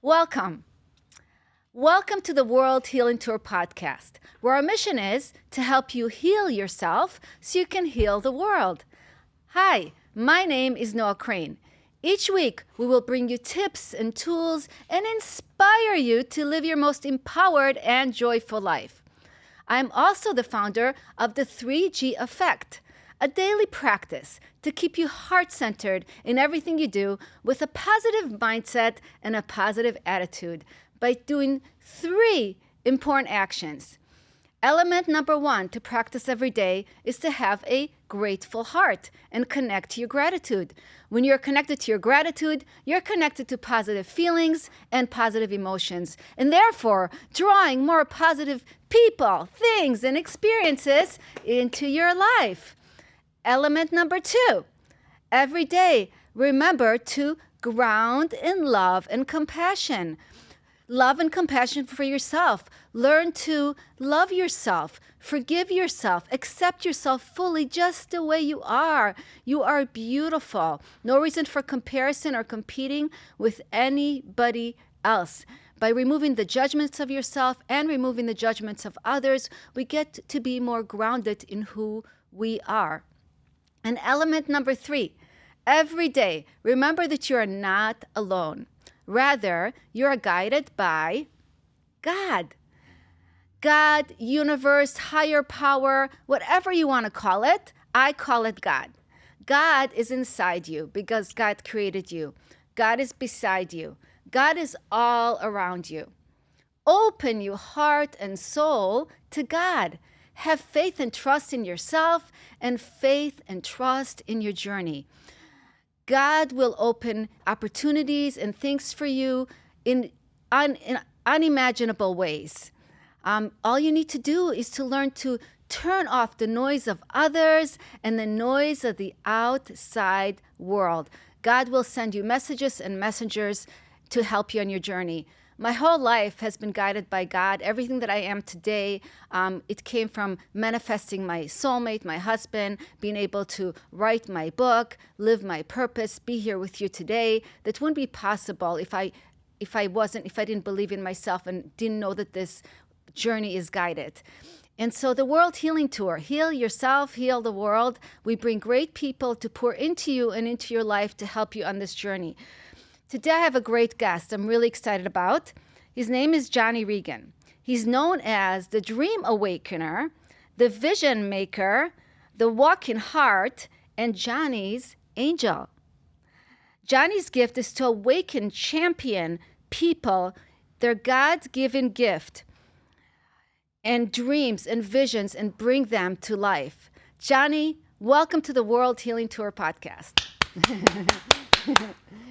Welcome. Welcome to the World Healing Tour podcast, where our mission is to help you heal yourself so you can heal the world. Hi, my name is Noah Crane. Each week, we will bring you tips and tools and inspire you to live your most empowered and joyful life. I'm also the founder of the 3G Effect, a daily practice to keep you heart-centered in everything you do with a positive mindset and a positive attitude by doing 3 important actions. Element number 1 to practice every day is to have a grateful heart and connect to your gratitude. When you're connected to your gratitude, you're connected to positive feelings and positive emotions, and therefore drawing more positive people, things, and experiences into your life. Element number 2, every day, remember to ground in love and compassion. Love and compassion for yourself. Learn to love yourself, forgive yourself, accept yourself fully just the way you are. You are beautiful. No reason for comparison or competing with anybody else. By removing the judgments of yourself and removing the judgments of others, we get to be more grounded in who we are. And element number 3, every day, remember that you are not alone. Rather, you are guided by God. God, universe, higher power, whatever you want to call it, I call it God. God is inside you because God created you. God is beside you. God is all around you. Open your heart and soul to God. Have faith and trust in yourself and faith and trust in your journey. God will open opportunities and things for you in unimaginable ways. All you need to do is to learn to turn off the noise of others and the noise of the outside world. God will send you messages and messengers to help you on your journey. My whole life has been guided by God. Everything that I am today, it came from manifesting my soulmate, my husband, being able to write my book, live my purpose, be here with you today. That wouldn't be possible if I didn't believe in myself and didn't know that this journey is guided. And so the World Healing Tour, heal yourself, heal the world. We bring great people to pour into you and into your life to help you on this journey. Today I have a great guest I'm really excited about. His name is Johnny Regan. He's known as the Dream Awakener, the Vision Maker, the Walking Heart, and Johnny's Angel. Johnny's gift is to awaken, champion people, their God-given gift, and dreams and visions, and bring them to life. Johnny, welcome to the World Healing Tour podcast.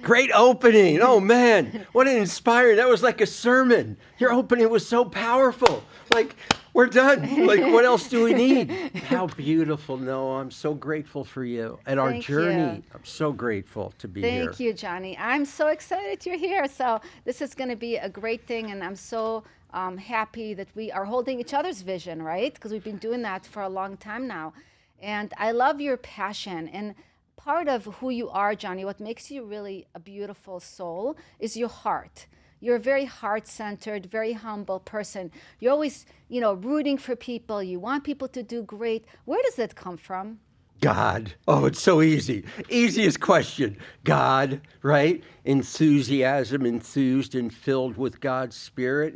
Great opening. Oh, man. What an inspiring. That was like a sermon. Your opening was so powerful. Like, we're done. Like, what else do we need? How beautiful, Noah. I'm so grateful for you and our journey. I'm so grateful to be here. Thank you, Johnny. I'm so excited you're here. So this is going to be a great thing, and I'm so happy that we are holding each other's vision, right? Because we've been doing that for a long time now. And I love your passion. And part of who you are, Johnny, what makes you really a beautiful soul is your heart. You're a very heart-centered, very humble person. You're always, rooting for people. You want people to do great. Where does that come from? God. Oh, it's so easy. Easiest question. God, right? Enthusiasm, enthused and filled with God's Spirit.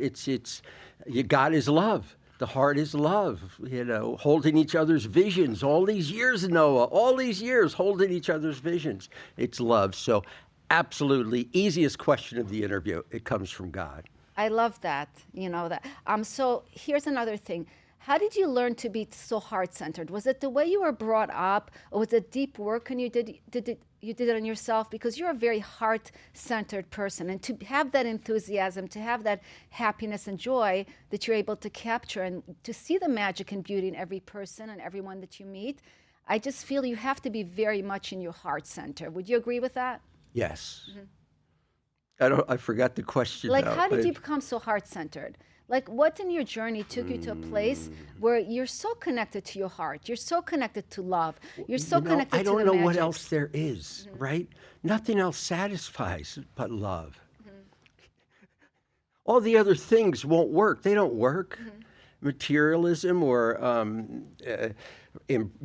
God is love. The heart is love, holding each other's visions. All these years, Noah, all these years holding each other's visions. It's love. So absolutely easiest question of the interview. It comes from God. I love that, that. So here's another thing. How did you learn to be so heart-centered? Was it the way you were brought up, or was it deep work and you did it on yourself? Because you're a very heart-centered person, and to have that enthusiasm, to have that happiness and joy that you're able to capture, and to see the magic and beauty in every person and everyone that you meet, I just feel you have to be very much in your heart center. Would you agree with that? Yes. Mm-hmm. I forgot the question. Like, how did you become so heart-centered? Like, what in your journey took you to a place where you're so connected to your heart, you're so connected to love, you're so connected to the magic? I don't know what else there is, right? Nothing else satisfies but love. all the other things won't work. They don't work. Materialism or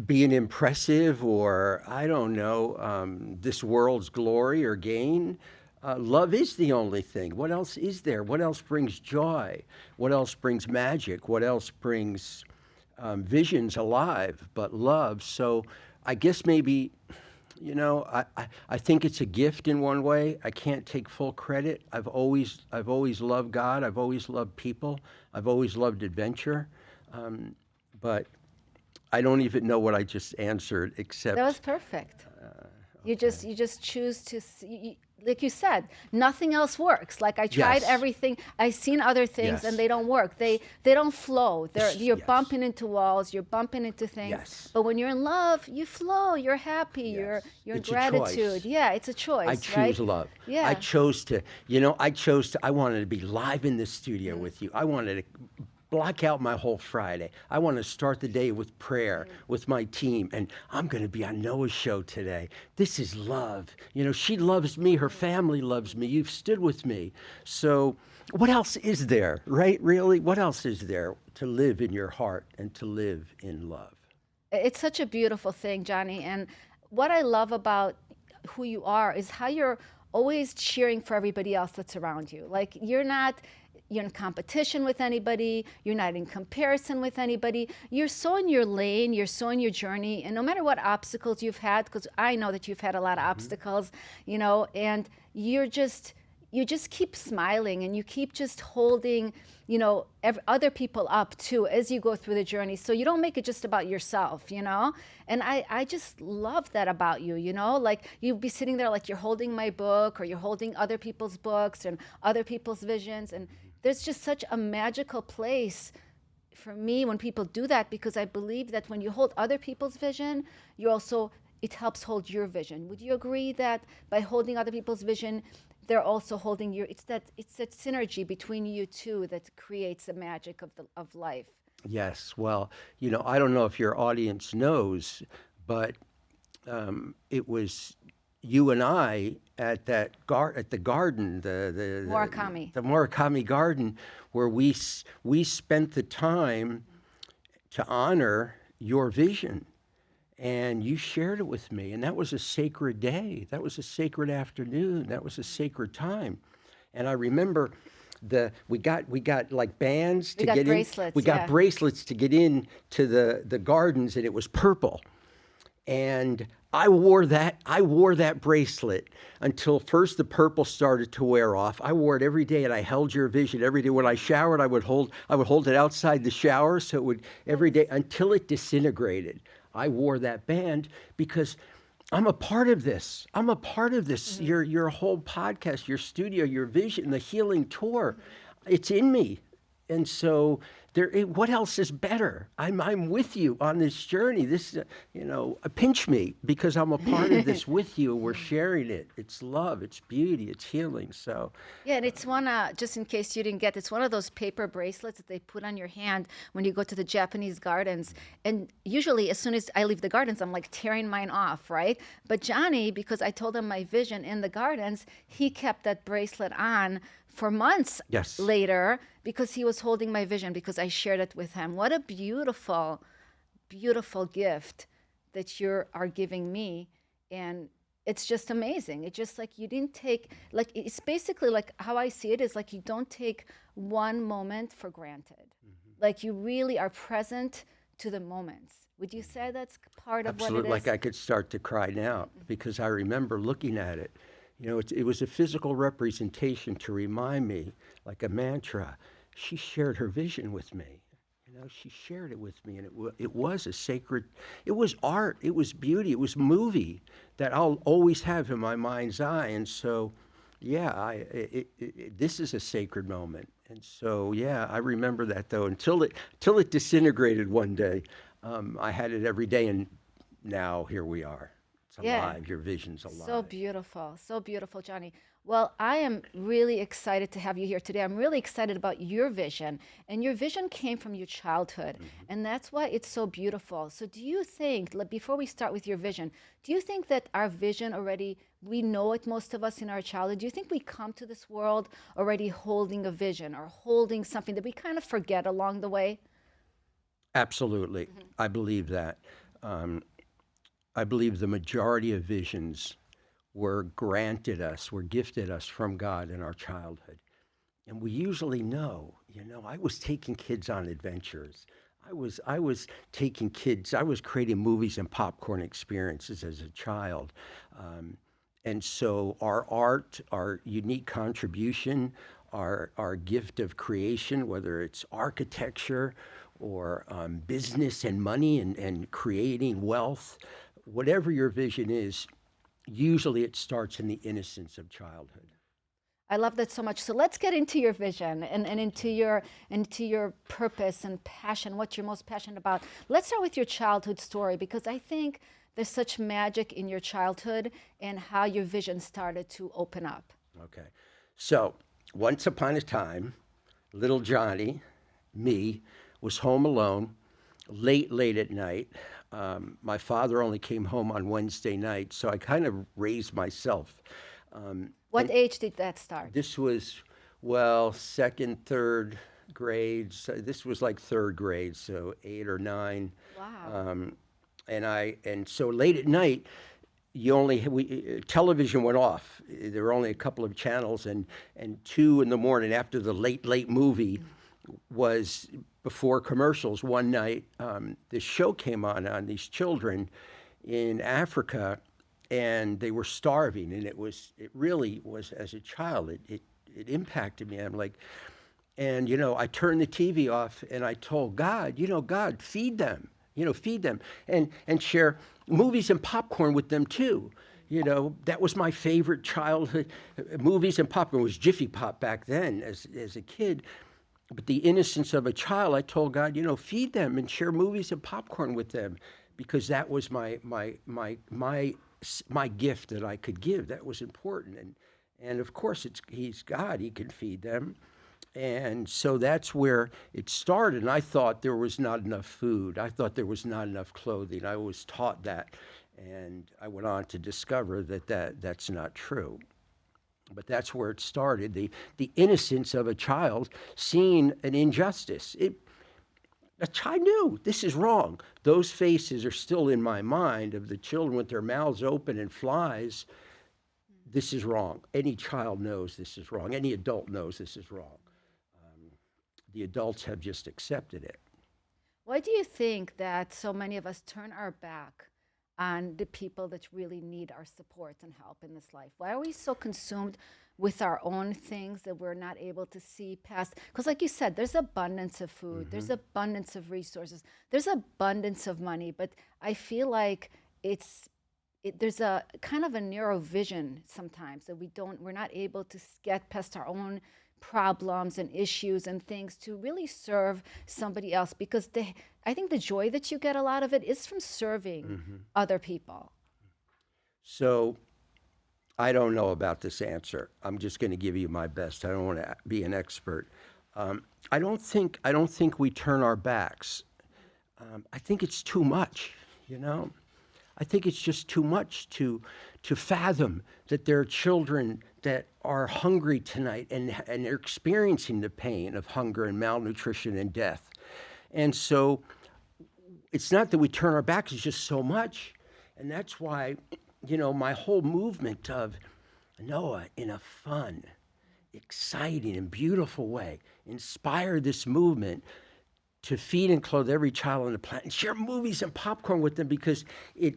being impressive or, I don't know, this world's glory or gain. Love is the only thing. What else is there? What else brings joy? What else brings magic? What else brings visions alive but love? So I guess maybe, I think it's a gift in one way. I can't take full credit. I've always loved God. I've always loved people. I've always loved adventure. But I don't even know what I just answered, except That was perfect. You just choose to see, like you said, nothing else works. Like I tried Yes. everything. I've seen other things Yes. and they don't work. They don't flow. You're Yes. bumping into walls. You're bumping into things. Yes. But when you're in love, you flow. You're happy. Yes. You're in It's a choice. gratitude. Yeah, it's a choice. I choose right? love. Yeah. I wanted to be live in the studio with you. I wanted to block out my whole Friday. I want to start the day with prayer with my team, and I'm going to be on Noah's show today. This is love. She loves me. Her family loves me. You've stood with me. So what else is there, right? Really? What else is there to live in your heart and to live in love? It's such a beautiful thing, Johnny. And what I love about who you are is how you're always cheering for everybody else that's around you. Like you're in competition with anybody. You're not in comparison with anybody. You're so in your lane. You're so in your journey. And no matter what obstacles you've had, because I know that you've had a lot of obstacles, and you just keep smiling and you keep just holding, other people up too as you go through the journey. So you don't make it just about yourself, And I just love that about you, like you'd be sitting there like you're holding my book or you're holding other people's books and other people's visions. And there's just such a magical place for me when people do that, because I believe that when you hold other people's vision, it helps hold your vision. Would you agree that by holding other people's vision, they're also holding it's that synergy between you two that creates the magic of life? Yes. Well, I don't know if your audience knows, but it was you and I at the garden, the Murakami garden, where we spent the time to honor your vision, and you shared it with me, and that was a sacred day. That was a sacred afternoon. That was a sacred time, and I remember. We got like bands to get in. Bracelets, We got bracelets to get in to the gardens, and it was purple. And I wore that bracelet until first the purple started to wear off. I wore it every day, and I held your vision every day. When I showered, I would hold it outside the shower, so it would every day until it disintegrated. I wore that band because I'm a part of this. I'm a part of this. Your whole podcast, your studio, your vision, the healing tour, it's in me. And so what else is better? I'm with you on this journey. This, pinch me because I'm a part of this with you. We're sharing it. It's love. It's beauty. It's healing. So yeah, and it's one. Just in case you didn't get, it's one of those paper bracelets that they put on your hand when you go to the Japanese gardens. And usually, as soon as I leave the gardens, I'm like tearing mine off, right? But Johnny, because I told him my vision in the gardens, he kept that bracelet on for months later because he was holding my vision because I shared it with him. What a beautiful, beautiful gift that you are giving me. And it's just amazing. It's just like you didn't take, like, it's basically like how I see it is like you don't take one moment for granted. Like you really are present to the moments. Would you say that's part of what it is? Like I could start to cry now because I remember looking at it. It was a physical representation to remind me, like a mantra. She shared her vision with me. She shared it with me, and it was a sacred. It was art. It was beauty. It was movie that I'll always have in my mind's eye. And so, yeah, this is a sacred moment. And so, yeah, I remember that though until it disintegrated one day. I had it every day, and now here we are. It's alive. Your vision's alive. So beautiful, Johnny. Well, I am really excited to have you here today. I'm really excited about your vision, and your vision came from your childhood, and that's why it's so beautiful. So do you think, before we start with your vision, do you think that our vision already we know it, most of us in our childhood? Do you think we come to this world already holding a vision or holding something that we kind of forget along the way? Absolutely. I believe that. Um, I believe the majority of visions were granted us, were gifted us from God in our childhood. And we usually know, I was taking kids on adventures. I was taking kids, I was creating movies and popcorn experiences as a child. Um, and so our art, our unique contribution, our gift of creation, whether it's architecture or business and money and creating wealth, whatever your vision is, usually it starts in the innocence of childhood. I love that so much. So let's get into your vision and into your purpose and passion, what you're most passionate about. Let's start with your childhood story because I think there's such magic in your childhood and how your vision started to open up. Okay. So, once upon a time, little Johnny, me, was home alone, late at night. My father only came home on Wednesday night, so I kind of raised myself. What age did that start? This was, well, second, third grade. So this was like third grade, so 8 or 9. Wow. And so late at night, television went off. There were only a couple of channels, and 2 in the morning after the late movie was before commercials. One night, this show came on these children in Africa, and they were starving, and it really was, as a child, it impacted me. I'm like, and I turned the TV off and I told God, God, feed them, feed them, and share movies and popcorn with them too. That was my favorite childhood. Movies and popcorn was Jiffy Pop back then as a kid. But the innocence of a child, I told God, feed them and share movies and popcorn with them, because that was my gift that I could give. That was important. And of course, he's God. He can feed them. And so that's where it started. And I thought there was not enough food. I thought there was not enough clothing. I was taught that. And I went on to discover that's not true. But that's where it started. The innocence of a child seeing an injustice. A child knew this is wrong. Those faces are still in my mind of the children with their mouths open and flies. This is wrong. Any child knows this is wrong. Any adult knows this is wrong. The adults have just accepted it. Why do you think that so many of us turn our back on the people that really need our support and help in this life? Why are we so consumed with our own things that we're not able to see past? Because, like you said, there's abundance of food, there's abundance of resources, there's abundance of money, but I feel like there's a kind of a narrow vision sometimes that we're not able to get past our own problems and issues and things to really serve somebody else, because I think the joy that you get a lot of it is from serving other people. So I don't know about this answer. I'm just going to give you my best. I don't want to be an expert. I don't think we turn our backs. I think it's too much, I think it's just too much to fathom that there are children that are hungry tonight and they're experiencing the pain of hunger and malnutrition and death. And so it's not that we turn our backs, it's just so much. And that's why, my whole movement of Noah, in a fun, exciting, and beautiful way, inspired this movement to feed and clothe every child on the planet and share movies and popcorn with them, because it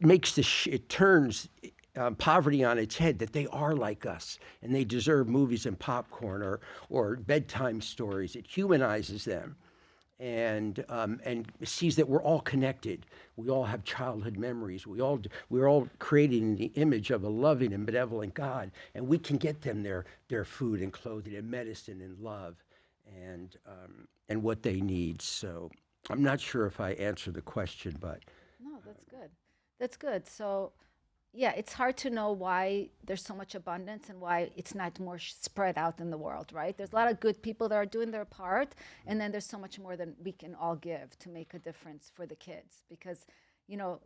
makes it turns poverty on its head, that they are like us and they deserve movies and popcorn or bedtime stories. It humanizes them and sees that we're all connected. We all have childhood memories. We're all created in the image of a loving and benevolent God, and we can get them their food and clothing and medicine and love and what they need. So I'm not sure if I answered the question, but No, that's good. That's good. So, yeah, it's hard to know why there's so much abundance and why it's not more spread out in the world, right? There's a lot of good people that are doing their part, and then there's so much more than we can all give to make a difference for the kids. Because, you know,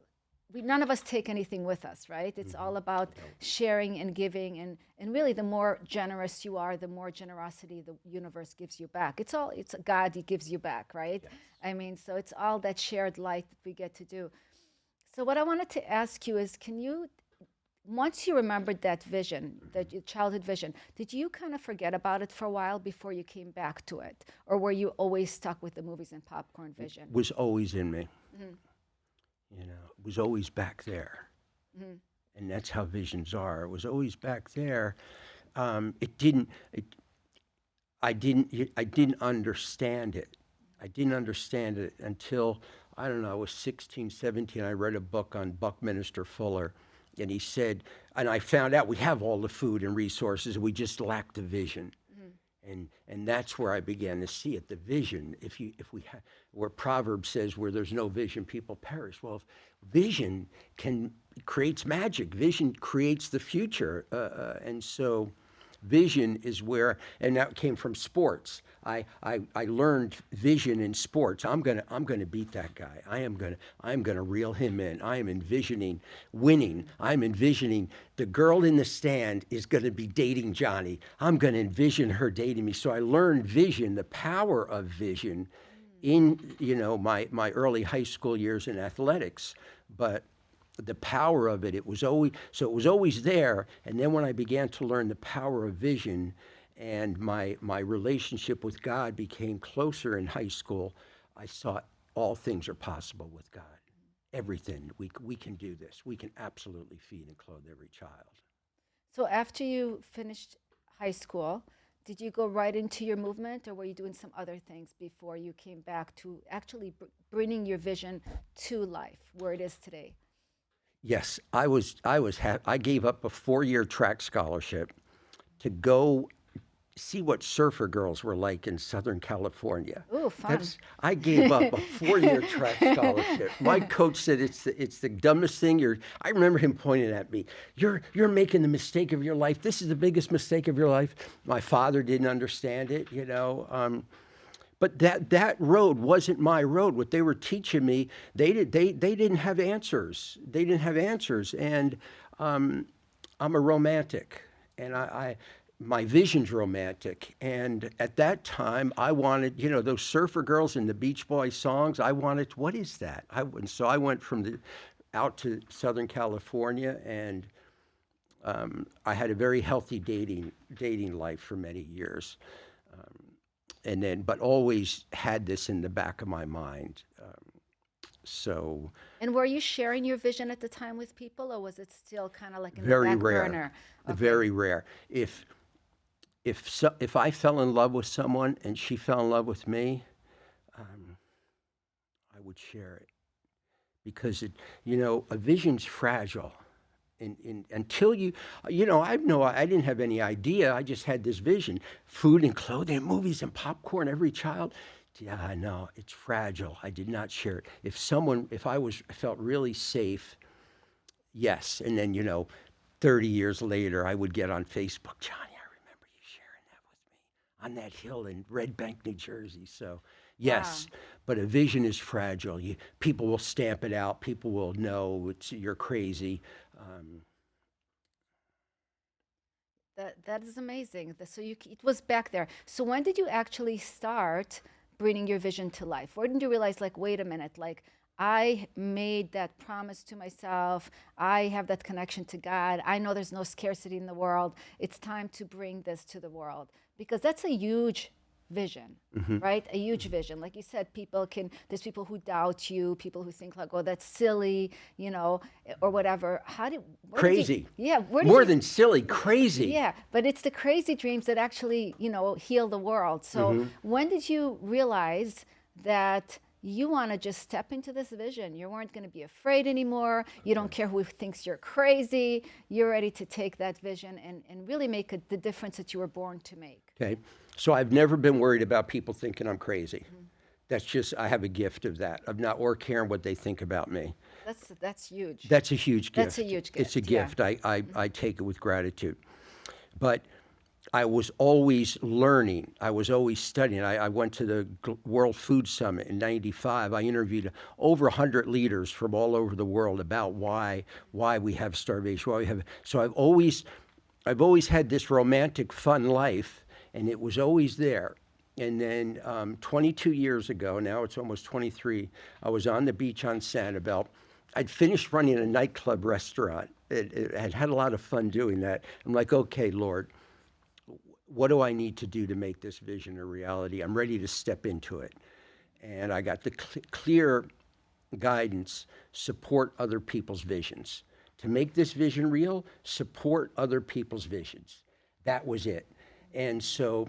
none of us take anything with us, right? It's all about sharing and giving, and really the more generous you are, the more generosity the universe gives you back. It's God, he gives you back, right? Yes. I mean, so it's all that shared light that we get to do. So what I wanted to ask you is, can you, once you remembered that vision, that your childhood vision, did you kind of forget about it for a while before you came back to it? Or were you always stuck with the movies and popcorn vision? Was always in me. You know, it was always back there. And that's how visions are. It was always back there. It didn't. I didn't understand it. I didn't understand it until, I don't know, I was 16, 17. I read a book on Buckminster Fuller, and he said, and I found out we have all the food and resources, we just lack the vision. And that's where I began to see it, the vision. Where Proverbs says, where there's no vision, people perish. Well, vision creates magic. Vision creates the future, and so vision is where, and that came from sports. I learned vision in sports. I'm gonna beat that guy. I'm gonna reel him in. I am envisioning winning. I'm envisioning the girl in the stand is gonna be dating Johnny. I'm gonna envision her dating me. So I learned vision, the power of vision, in my early high school years in athletics, but the power of it was always there. And then when I began to learn the power of vision, and my relationship with God became closer in high school, I saw all things are possible with God. Everything, we can do this. We can absolutely feed and clothe every child. So after you finished high school, did you go right into your movement, or were you doing some other things before you came back to actually bringing your vision to life, where it is today? Yes, I gave up a 4-year track scholarship to go see what surfer girls were like in Southern California. Ooh, fun. I gave up a 4-year track scholarship. My coach said it's the dumbest thing. I remember him pointing at me. You're making the mistake of your life. This is the biggest mistake of your life. My father didn't understand it, But that road wasn't my road. What they were teaching me, they didn't have answers. They didn't have answers. And I'm a romantic, and my vision's romantic. And at that time, I wanted, those surfer girls and the Beach Boys songs. I wanted, what is that? And so I went out to Southern California, and I had a very healthy dating life for many years. But always had this in the back of my mind. And were you sharing your vision at the time with people, or was it still kind of like in the Very back rare. burner? Okay. Very rare. If I fell in love with someone and she fell in love with me, I would share it, because a vision's fragile. Until I didn't have any idea. I just had this vision: food and clothing, movies and popcorn, every child. Yeah, no, it's fragile. I did not share it. If I felt really safe, yes. And then 30 years later, I would get on Facebook, Johnny, I remember you sharing that with me on that hill in Red Bank, New Jersey. So yes, Wow. but a vision is fragile. People will stamp it out. People will know you're crazy. That is amazing. So it was back there. So when did you actually start bringing your vision to life? Where did you realize, like, wait a minute, like, I made that promise to myself. I have that connection to God. I know there's no scarcity in the world. It's time to bring this to the world, because that's a huge vision, right? A huge vision. Like you said, there's people who doubt you, people who think like, oh, that's silly, or whatever. Crazy. Yeah. More than silly, crazy. Yeah, but it's the crazy dreams that actually, heal the world. So when did you realize that you want to just step into this vision? You weren't going to be afraid anymore. You don't care who thinks you're crazy. You're ready to take that vision and really make the difference that you were born to make. Okay. So I've never been worried about people thinking I'm crazy. That's just, I have a gift of that, of not or caring what they think about me. That's huge. That's a huge gift. That's a huge gift. It's a gift. I take it with gratitude. But I was always learning. I was always studying. I went to the World Food Summit in '95. I interviewed over 100 leaders from all over the world about why we have starvation, why we have. So I've always had this romantic, fun life, and it was always there. And then 22 years ago, now it's almost 23, I was on the beach on Sanibel. I'd finished running a nightclub restaurant. I'd had a lot of fun doing that. I'm like, okay, Lord, what do I need to do to make this vision a reality? I'm ready to step into it. And I got the clear guidance, support other people's visions. To make this vision real, support other people's visions. That was it. And so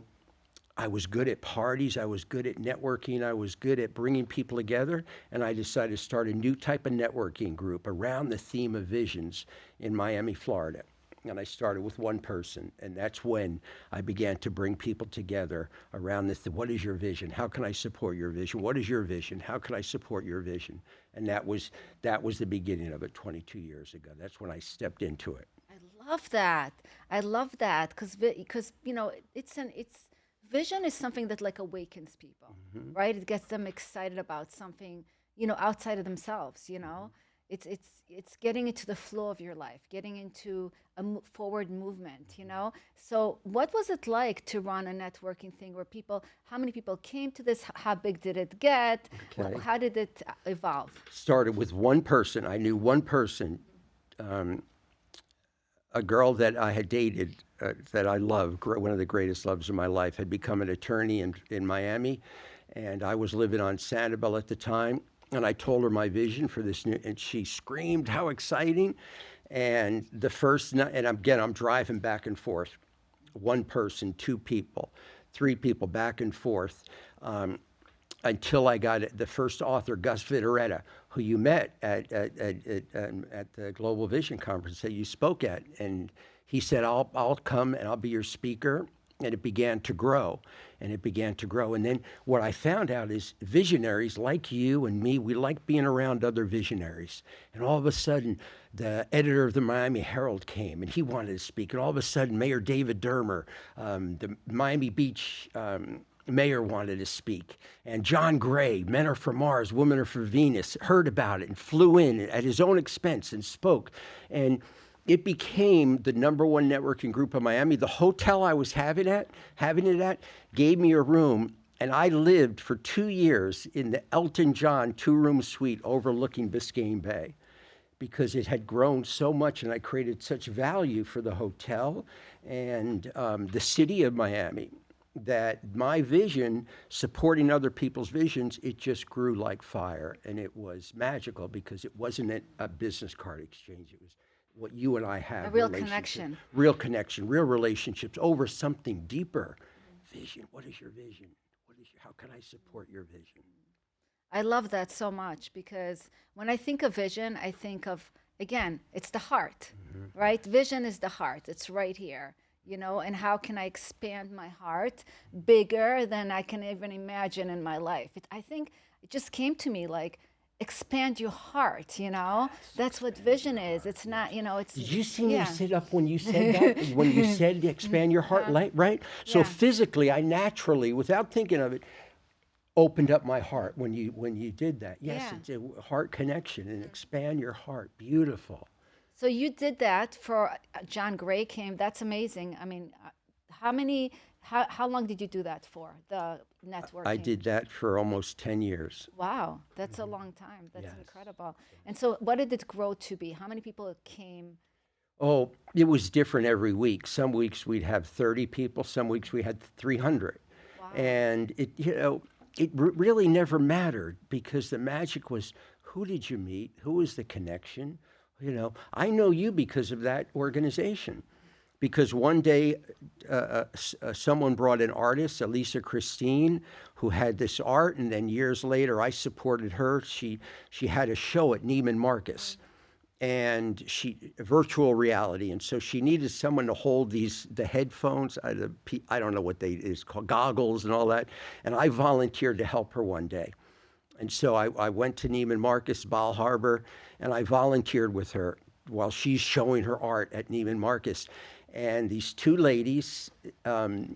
I was good at parties, I was good at networking, I was good at bringing people together, and I decided to start a new type of networking group around the theme of visions in Miami, Florida. And I started with one person, and that's when I began to bring people together around this. What is your vision? How can I support your vision? What is your vision? How can I support your vision? And that was the beginning of it 22 years ago. That's when I stepped into it. I love that. I love that because it's vision is something that like awakens people, right? It gets them excited about something, outside of themselves, it's getting into the flow of your life, getting into a forward movement, So what was it like to run a networking thing where how many people came to this? How big did it get? Okay. How did it evolve? Started with one person. I knew one person, a girl that I had dated, that I loved, one of the greatest loves of my life, had become an attorney in Miami, and I was living on Sanibel at the time. And I told her my vision for this new, and she screamed, "How exciting!" And the first night, and I'm driving back and forth, one person, two people, three people, back and forth, until I got the first author, Gus Vitaretta, who you met at the Global Vision Conference that you spoke at, and he said, "I'll come and I'll be your speaker." And it began to grow, and it began to grow. And then what I found out is visionaries like you and me, we like being around other visionaries. And all of a sudden, the editor of the Miami Herald came, and he wanted to speak. And all of a sudden, Mayor David Dermer, the Miami Beach mayor, wanted to speak. And John Gray, Men Are From Mars, Women Are From Venus, heard about it and flew in at his own expense and spoke. And it became the number one networking group in Miami. The hotel I was having it at gave me a room, and I lived for 2 years in the Elton John 2-room suite overlooking Biscayne Bay, because it had grown so much, and I created such value for the hotel and the city of Miami, that my vision, supporting other people's visions, it just grew like fire. And it was magical because it wasn't a business card exchange. It was what you and I have. A real connection. Real connection, real relationships over something deeper. Vision. What is your vision? How can I support your vision? I love that so much because when I think of vision, I think of, again, it's the heart, right? Vision is the heart. It's right here, and how can I expand my heart bigger than I can even imagine in my life? I think it just came to me like, expand your heart, That's what vision is. It's not, it's. Did you see me sit up when you said that? When you said expand your heart, right? So physically, I naturally, without thinking of it, opened up my heart when you did that. Yes, it's a heart connection, and expand your heart. Beautiful. So you did that for John Gray came. That's amazing. I mean, how long did you do that for, the networking? I did that for almost 10 years. Wow, that's a long time. That's Yes. incredible. And so what did it grow to be? How many people came? Oh, it was different every week. Some weeks we'd have 30 people. Some weeks we had 300. Wow. And it really never mattered, because the magic was, who did you meet? Who was the connection? I know you because of that organization. Because one day, someone brought an artist, Elisa Christine, who had this art, and then years later, I supported her. She had a show at Neiman Marcus, and virtual reality, and so she needed someone to hold the headphones. I don't know what it's called, goggles and all that. And I volunteered to help her one day, and so I went to Neiman Marcus, Bal Harbor, and I volunteered with her while she's showing her art at Neiman Marcus. and these two ladies,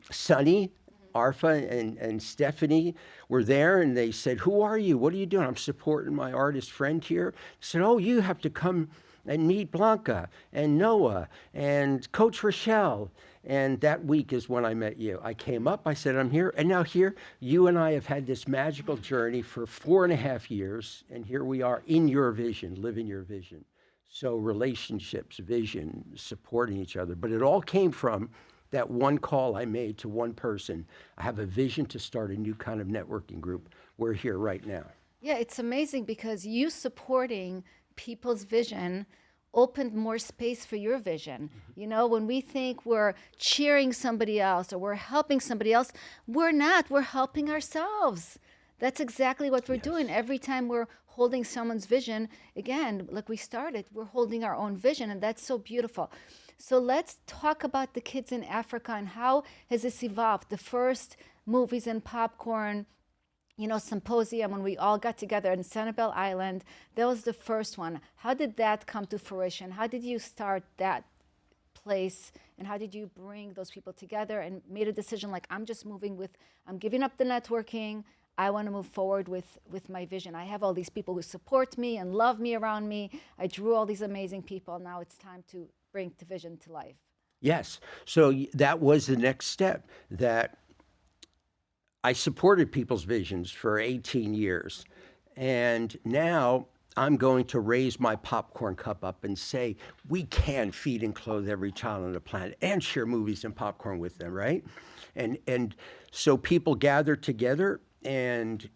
Sunny, Arfa, and Stephanie were there, and they said, "Who are you? What are you doing?" "I'm supporting my artist friend here." I said, "Oh, you have to come and meet Blanca and Noah and Coach Rochelle." And that week is when I met you. I came up, I said, "I'm here." And now here, you and I have had this magical journey for 4.5 years, and here we are in your vision, living your vision. So relationships, vision, supporting each other. But it all came from that one call I made to one person. I have a vision to start a new kind of networking group. We're here right now. Yeah, it's amazing because you supporting people's vision opened more space for your vision. You know, when we think we're cheering somebody else or we're helping somebody else, we're not, we're helping ourselves. That's exactly what we're doing. Every time we're holding someone's vision, again, like we started, we're holding our own vision, and that's so beautiful. So let's talk about the kids in Africa and how has this evolved. The first movies and popcorn, symposium when we all got together in Sanibel Island. That was the first one. How did that come to fruition? How did you start that place? And how did you bring those people together and made a decision like, I'm giving up the networking. I want to move forward with my vision. I have all these people who support me and love me around me. I drew all these amazing people. Now it's time to bring the vision to life. Yes. So that was the next step, that I supported people's visions for 18 years. And now I'm going to raise my popcorn cup up and say, we can feed and clothe every child on the planet and share movies and popcorn with them, right? And so people gathered together, and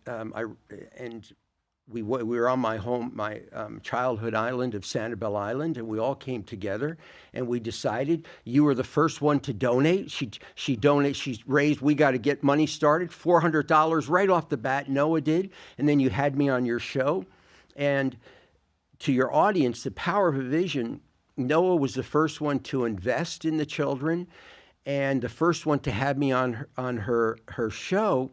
we were on my childhood island of Sanibel Island, and we all came together, and we decided you were the first one to donate. She donated. She raised. We got to get money started. $400 right off the bat. Noah did, and then you had me on your show, and to your audience, the power of a vision. Noah was the first one to invest in the children, and the first one to have me on her show.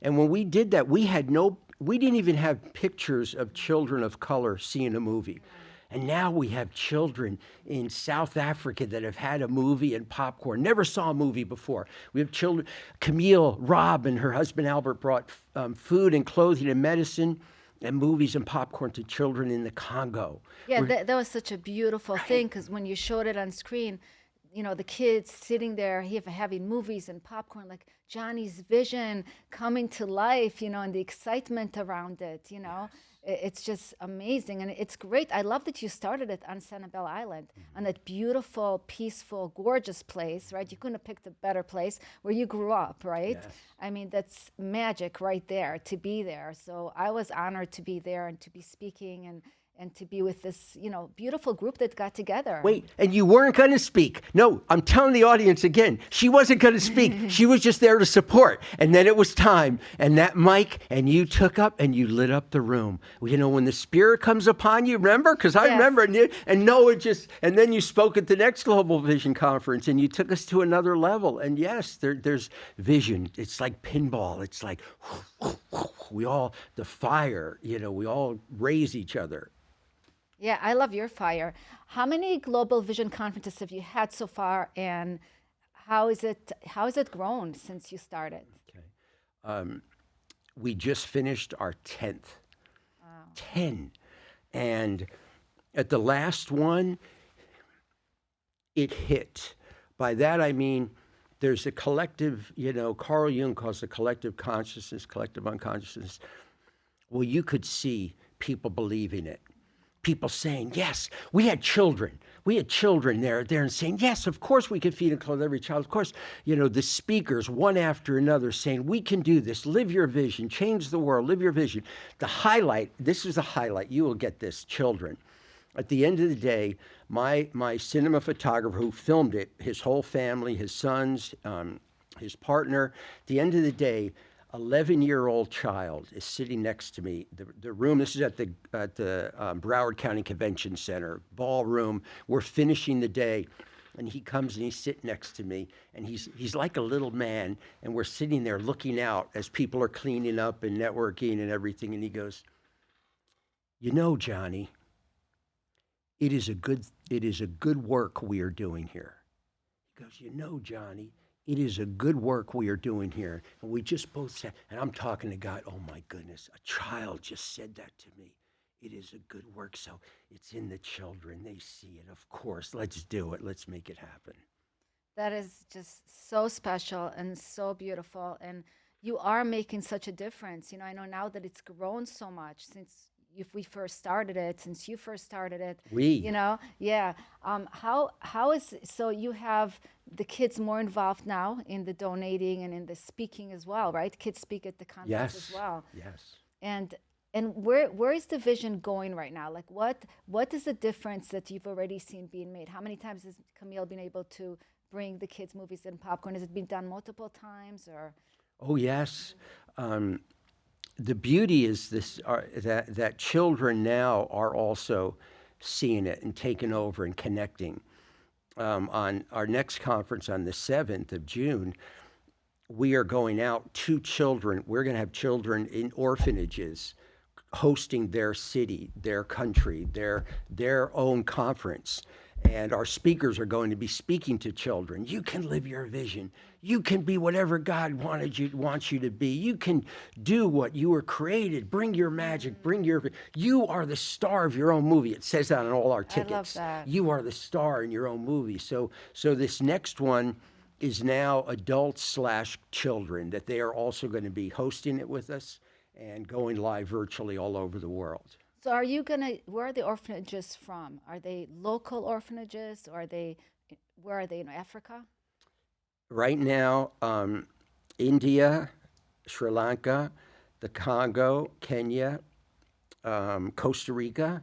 And when we did that, we didn't even have pictures of children of color seeing a movie. And now we have children in South Africa that have had a movie and popcorn, never saw a movie before. We have children, Camille, Rob, and her husband Albert brought food and clothing and medicine and movies and popcorn to children in the Congo. Yeah, that was such a beautiful thing, because when you showed it on screen, the kids sitting there having movies and popcorn, like Johnny's vision coming to life, and the excitement around it, It's just amazing. And it's great. I love that you started it on Sanibel Island, on that beautiful, peaceful, gorgeous place, right? You couldn't have picked a better place where you grew up, right? Yes. I mean, that's magic right there, to be there. So I was honored to be there and to be speaking and to be with this, beautiful group that got together. Wait, and you weren't going to speak. No, I'm telling the audience again, she wasn't going to speak. She was just there to support. And then it was time. And that mic, and you took up and you lit up the room. When the Spirit comes upon you, remember? Because I remember, and Noah and then you spoke at the next Global Vision Conference, and you took us to another level. And yes, there's vision. It's like pinball. It's like, the fire, we all raise each other. Yeah, I love your fire. How many Global Vision Conferences have you had so far, and how is it grown since you started? Okay. We just finished our 10th. Wow. 10. And at the last one, it hit. By that I mean there's a collective, Carl Jung calls it collective consciousness, collective unconsciousness. Well, you could see people believing it. People saying, yes, we had children there and saying, yes, of course we can feed and clothe every child. Of course, the speakers, one after another, saying, we can do this, live your vision, change the world, live your vision. This is a highlight, you will get this, children. At the end of the day, my cinema photographer who filmed it, his whole family, his sons, his partner, at the end of the day, 11-year-old child is sitting next to me. The room, this is at the Broward County Convention Center, ballroom. We're finishing the day, and he comes and he's sitting next to me, and he's like a little man, and we're sitting there looking out as people are cleaning up and networking and everything, and he goes, Johnny, it is a good work we are doing here. goes, Johnny, it is a good work we are doing here. And we just both said, and I'm talking to God, oh my goodness, a child just said that to me. It is a good work. So it's in the children. They see it. Of course, let's do it. Let's make it happen. That is just so special and so beautiful. And you are making such a difference. I know now that it's grown so much since if we first started it, since you first started it, We, yeah. How is so you have the kids more involved now in the donating and in the speaking as well, right? Kids speak at the conference as yes, well. yes. And where is the vision going right now? Like what is the difference that you've already seen being made? How many times has Camille been able to bring the kids movies and popcorn? Has it been done multiple times or? Oh, yes. The beauty is that children now are also seeing it and taking over and connecting. On our next conference on the 7th of June, we are going out to children. We're going to have children in orphanages hosting their city, their country, their own conference. And our speakers are going to be speaking to children. You can live your vision. You can be whatever God wants you to be. You can do what you were created. Bring your magic. You are the star of your own movie. It says that on all our tickets. I love that. You are the star in your own movie. So this next one is now adults/children that they are also going to be hosting it with us and going live virtually all over the world. So where are the orphanages from? Are they local orphanages or where are they in Africa? Right now, India, Sri Lanka, the Congo, Kenya, Costa Rica.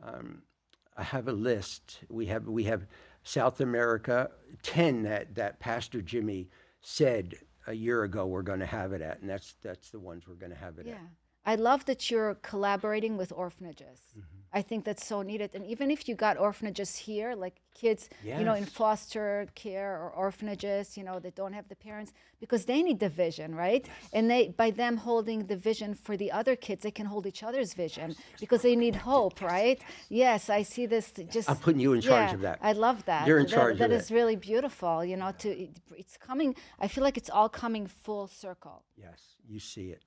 I have a list. We have South America, 10 that Pastor Jimmy said a year ago we're going to have it at, and that's the ones we're going to have it at. Yeah. I love that you're collaborating with orphanages. Mm-hmm. I think that's so needed. And even if you got orphanages here, like kids, in Yes. foster care or orphanages, that don't have the parents, because they need the vision, right? And by them holding the vision for the other kids, they can hold each other's vision because they need hope, right? Yes, I see this just. I'm putting you in charge of that. I love that. You're in charge of that. That it. is really beautiful, it's coming, I feel like it's all coming full circle. Yes, you see it.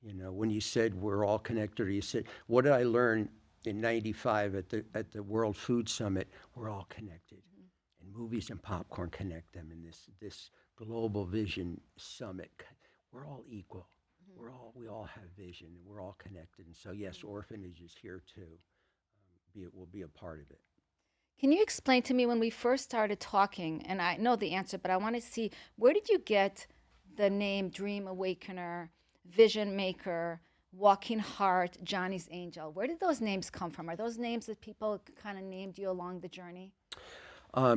When you said we're all connected, or you said, what did I learn in '95 at the World Food Summit? We're all connected, and movies and popcorn connect them. In this global vision summit, we're all equal. We all have vision, and we're all connected. And so, yes, orphanage is here too. Will be a part of it. Can you explain to me when we first started talking, and I know the answer, but I want to see, where did you get the name Dream Awakener, Vision Maker, Walking Heart, Johnny's Angel? Where did those names come from? Are those names that people kind of named you along the journey?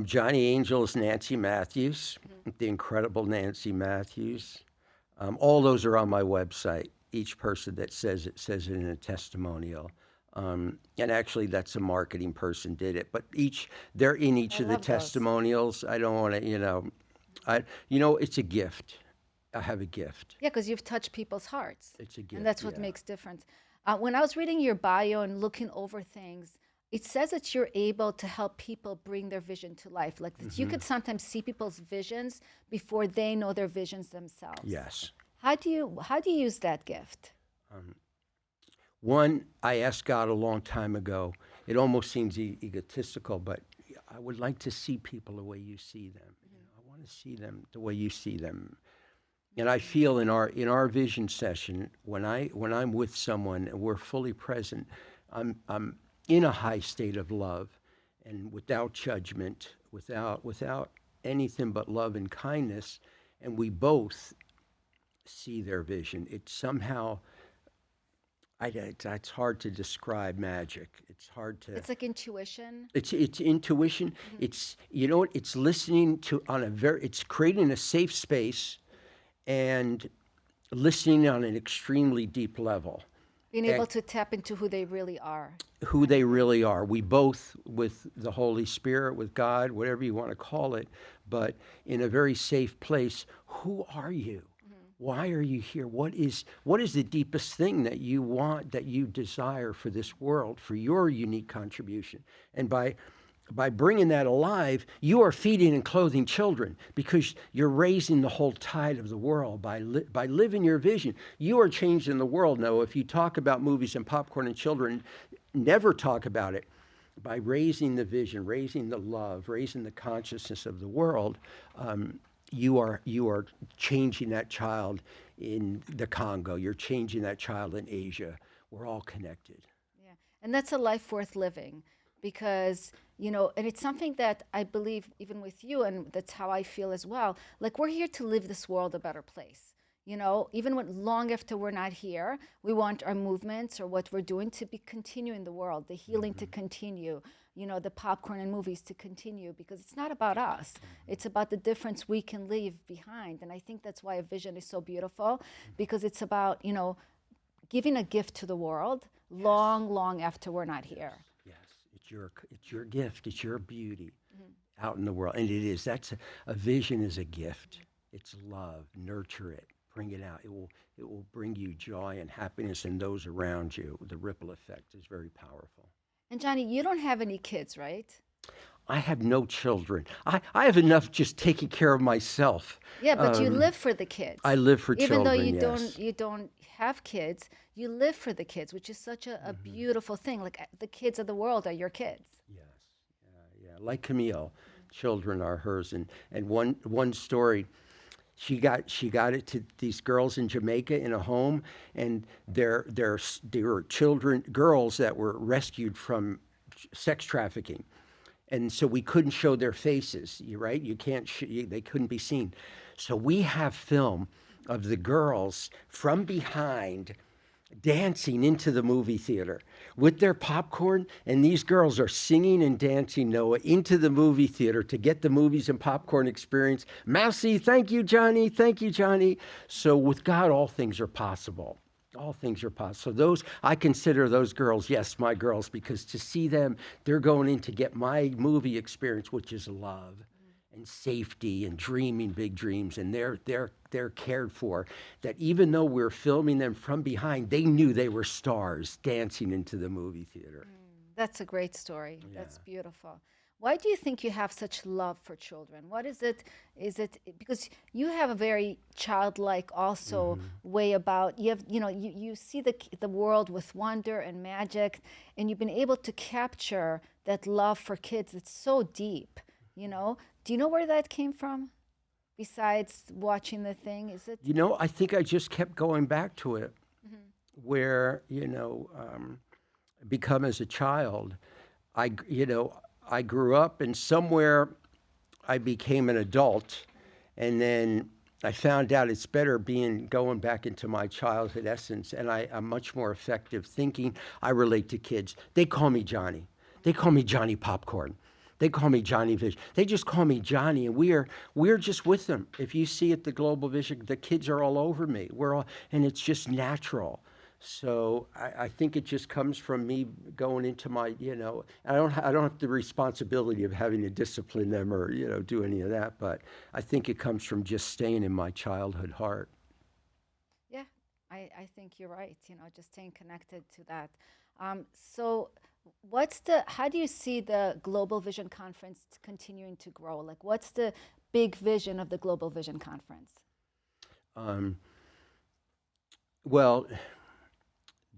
Johnny Angel is Nancy Matthews, the incredible Nancy Matthews. All those are on my website. Each person that says it in a testimonial. And actually, that's a marketing person did it. But they're in each of the testimonials. I don't want to, it's a gift. I have a gift. Yeah, because you've touched people's hearts. It's a gift. And that's what makes difference. When I was reading your bio and looking over things, it says that you're able to help people bring their vision to life. Like that you could sometimes see people's visions before they know their visions themselves. Yes. How do you use that gift? One, I asked God a long time ago. It almost seems egotistical, but I would like to see people the way you see them. I want to see them the way you see them. And I feel in our vision session, when I'm with someone and we're fully present, I'm in a high state of love, and without judgment, without anything but love and kindness, and we both see their vision. It's somehow, it's hard to describe magic. It's hard to. It's like intuition. It's intuition. It's it's listening to it's creating a safe space, and listening on an extremely deep level. Being able to tap into who they really are. Who they really are. We both, with the Holy Spirit, with God, whatever you want to call it, but in a very safe place. Who are you? Why are you here? What is the deepest thing that you want, that you desire for this world, for your unique contribution? And by by bringing that alive, you are feeding and clothing children because you're raising the whole tide of the world by living your vision. You are changing the world. Now, if you talk about movies and popcorn and children, never talk about it. By raising the vision, raising the love, raising the consciousness of the world, you are changing that child in the Congo. You're changing that child in Asia. We're all connected. Yeah. And that's a life worth living because, and it's something that I believe even with you, and that's how I feel as well. Like we're here to live this world a better place. Even when long after we're not here, we want our movements or what we're doing to be continue in the world, the healing to continue, the popcorn and movies to continue, because it's not about us. It's about the difference we can leave behind. And I think that's why a vision is so beautiful, because it's about, giving a gift to the world long, long after we're not here. Yes, it's your gift. It's your beauty out in the world, and it is. That's a vision is a gift. It's love. Nurture it. Bring it out. It will bring you joy and happiness and those around you. The ripple effect is very powerful. And Johnny, you don't have any kids, right? I have no children. I have enough just taking care of myself. Yeah, but you live for the kids. I live for Even children. though you yes. don't have kids, you live for the kids, which is such a beautiful thing. Like the kids of the world are your kids. Yes. Yeah. Like Camille, children are hers. And one story, she got it to these girls in Jamaica in a home, and there were girls that were rescued from sex trafficking. And so we couldn't show their faces, right? You can't, they couldn't be seen. So we have film of the girls from behind dancing into the movie theater with their popcorn, and these girls are singing and dancing, Noah, into the movie theater to get the movies and popcorn experience. Merci, thank you, Johnny. Thank you, Johnny. So with God, all things are possible. All things are possible. So I consider those girls, yes, my girls, because to see them, they're going in to get my movie experience, which is love and safety and dreaming big dreams, and they're cared for. That even though we're filming them from behind, they knew they were stars dancing into the movie theater. That's a great story. Yeah. That's beautiful. Why do you think you have such love for children? What is it? Is it because you have a very childlike also way about you have you see the world with wonder and magic, and you've been able to capture that love for kids. It's so deep. Do you know where that came from? Besides watching the thing, is it? I think I just kept going back to it, where become as a child, I grew up, and somewhere I became an adult, and then I found out it's better going back into my childhood essence, and I'm much more effective thinking. I relate to kids. They call me Johnny. They call me Johnny Popcorn. They call me Johnny Vision. They just call me Johnny, and we're just with them. If you see at the Global Vision, the kids are all over me. And it's just natural. So I think it just comes from me going into my, I don't have the responsibility of having to discipline them or, do any of that, but I think it comes from just staying in my childhood heart. Yeah, I think you're right. Just staying connected to that. So how do you see the Global Vision Conference continuing to grow? Like, what's the big vision of the Global Vision Conference? Well,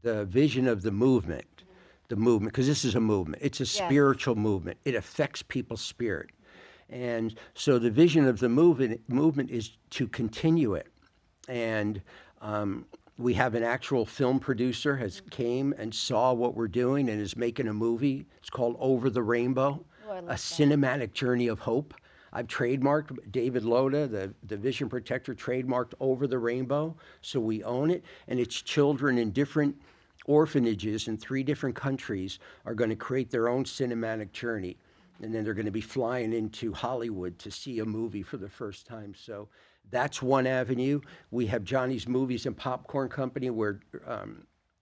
the vision of the movement, because this is a movement. It's a spiritual movement. It affects people's spirit. And so the vision of the movement is to continue it. And we have an actual film producer has came and saw what we're doing and is making a movie. It's called Over the Rainbow, a cinematic journey of hope. I've trademarked, David Loda, the Vision Protector, trademarked Over the Rainbow, so we own it. And it's children in different orphanages in 3 different countries are going to create their own cinematic journey. And then they're going to be flying into Hollywood to see a movie for the first time. So that's one avenue. We have Johnny's Movies and Popcorn Company, where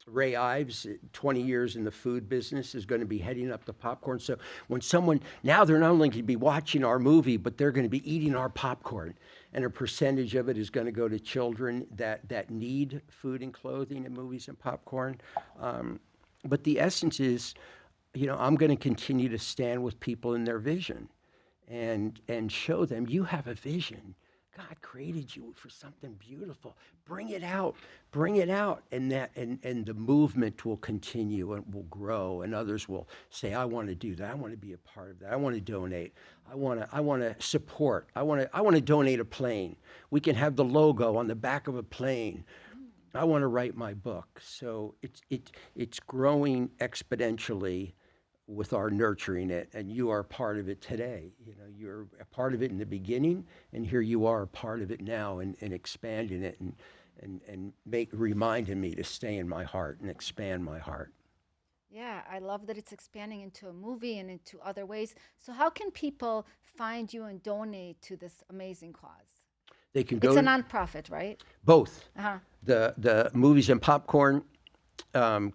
Ray Ives, 20 years in the food business, is going to be heading up the popcorn. So when now they're not only going to be watching our movie, but they're going to be eating our popcorn. And a percentage of it is going to go to children that need food and clothing and movies and popcorn. But the essence is, I'm going to continue to stand with people in their vision and show them you have a vision. God created you for something beautiful. Bring it out. Bring it out. And the movement will continue and will grow, and others will say, I want to do that. I want to be a part of that. I want to donate. I want to support. I want to donate a plane. We can have the logo on the back of a plane. I want to write my book. So it's growing exponentially with our nurturing it, and you are part of it today. You're a part of it in the beginning, and here you are a part of it now, and expanding it, and reminding me to stay in my heart and expand my heart. Yeah, I love that it's expanding into a movie and into other ways. So how can people find you and donate to this amazing cause? They can go It's a nonprofit, right? both. Uh-huh. The Movies and Popcorn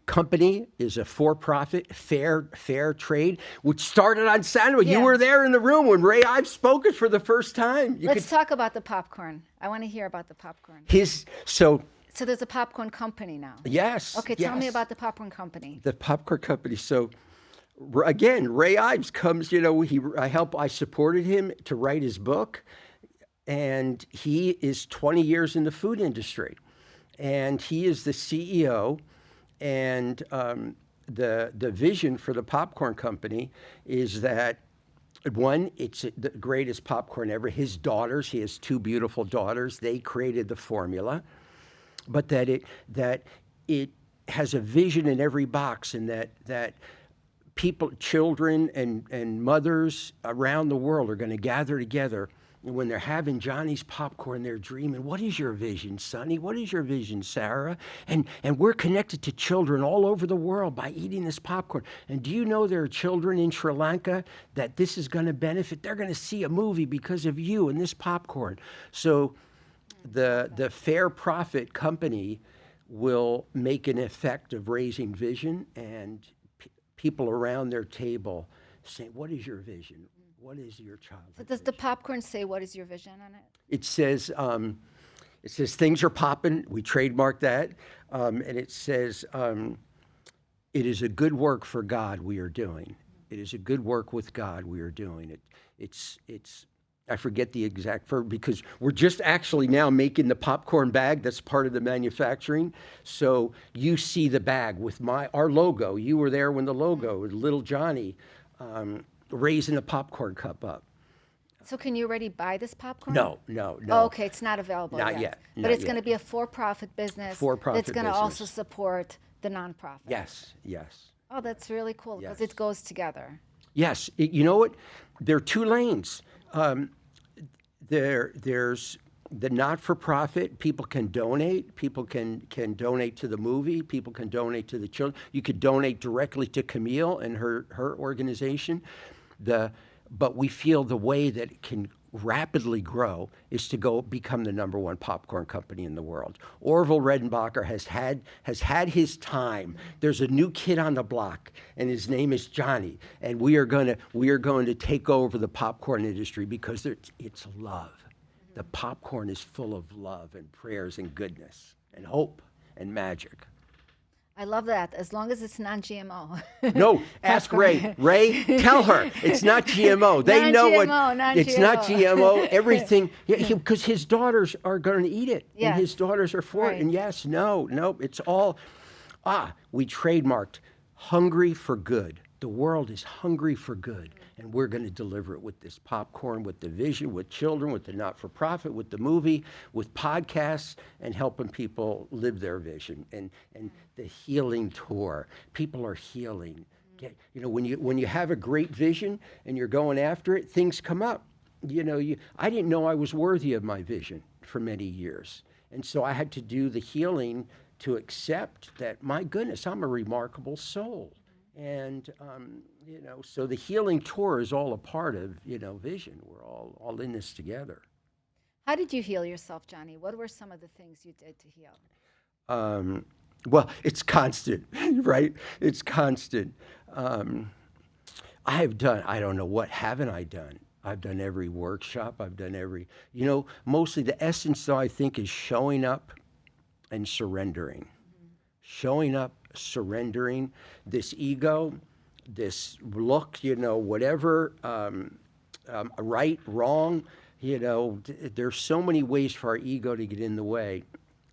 company is a for-profit, fair trade, which started on Saturday. Yeah. You were there in the room when Ray Ives spoke it for the first time. Let's talk about the popcorn. I want to hear about the popcorn. So there's a popcorn company now. yes. Okay, tell me yes. about the popcorn company. The popcorn company. So again, Ray Ives comes. I supported him to write his book, and he is 20 years in the food industry, and he is the CEO. And the vision for the popcorn company is that, one, it's the greatest popcorn ever. His daughters, he has two beautiful daughters, they created the formula, but that it has a vision in every box, and that people, children and mothers around the world are going to gather together. And when they're having Johnny's popcorn, they're dreaming, what is your vision, Sonny? What is your vision, Sarah? And we're connected to children all over the world by eating this popcorn. And do you know there are children in Sri Lanka that this is going to benefit? They're going to see a movie because of you and this popcorn. So the fair profit company will make an effect of raising vision, and people around their table say, what is your vision? What is your childhood? So does the popcorn say what is your vision on it? It says things are popping. We trademark that, and it says it is a good work for God we are doing. It is a good work with God we are doing. It's I forget the exact verb, because we're just actually now making the popcorn bag. That's part of the manufacturing. So you see the bag with our logo. You were there when the logo with little Johnny. Raising a popcorn cup up. So can you already buy this popcorn? No. Oh, okay, it's not available Not yet. But it's going to be a for-profit business. For-profit that's going to also business. support the nonprofit. Yes. Oh, that's really cool, because Yes. it goes together. Yes. You know what? There are two lanes. There's the not-for-profit. People can donate. People can donate to the movie. People can donate to the children. You could donate directly to Camille and her organization. But we feel the way that it can rapidly grow is to go become the #1 popcorn company in the world. Orville Redenbacher has had his time. There's a new kid on the block, and his name is Johnny. And we are going to take over the popcorn industry, because it's love. The popcorn is full of love and prayers and goodness and hope and magic. I love that, as long as it's non-GMO. No, ask Ray. Ray, tell her it's not GMO. They know what. Non-GMO. It's not GMO. Everything, because his daughters are going to eat it, Yes. and his daughters are for it. And yes, no, it's all. We trademarked hungry for good. The world is hungry for good, and we're going to deliver it with this popcorn, with the vision, with children, with the not-for-profit, with the movie, with podcasts, and helping people live their vision. And the healing tour. People are healing. When you have a great vision and you're going after it, things come up. I didn't know I was worthy of my vision for many years, and so I had to do the healing to accept that, my goodness, I'm a remarkable soul. And, so the healing tour is all a part of, vision. We're all in this together. How did you heal yourself, Johnny? What were some of the things you did to heal? Well, it's constant, right? It's constant. I don't know, what haven't I done? I've done every workshop. I've done mostly the essence, though, I think, is showing up and surrendering. Showing up, surrendering. This ego this look, whatever, right, wrong, there's so many ways for our ego to get in the way.